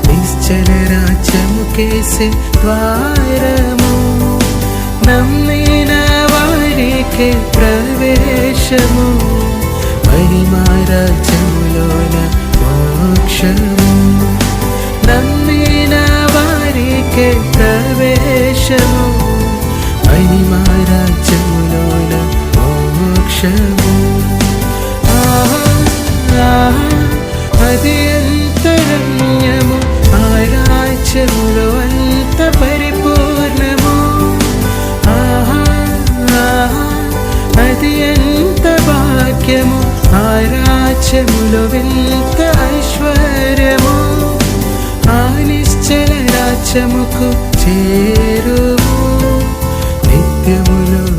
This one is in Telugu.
నిశ్చల రాజ్యముకేసే ద్వారము, నమ్మిన వారికే ప్రవేశము, మహిమా రాజ్యములోన మోక్షము. నమ్మిన వారికే ప్రవేశము, మహిమా రాజ్యములోన మోక్షము. అది ఎంత రమ్యము, ఆ రాజ్యములో అంత పరిపూర్ణము. అది ఎంత భాగ్యము, ఆ రాజ్యములో వింత ఐశ్వర్యము. ఆ నిశ్చల రాజ్యముకు చేరుము, నిత్యములో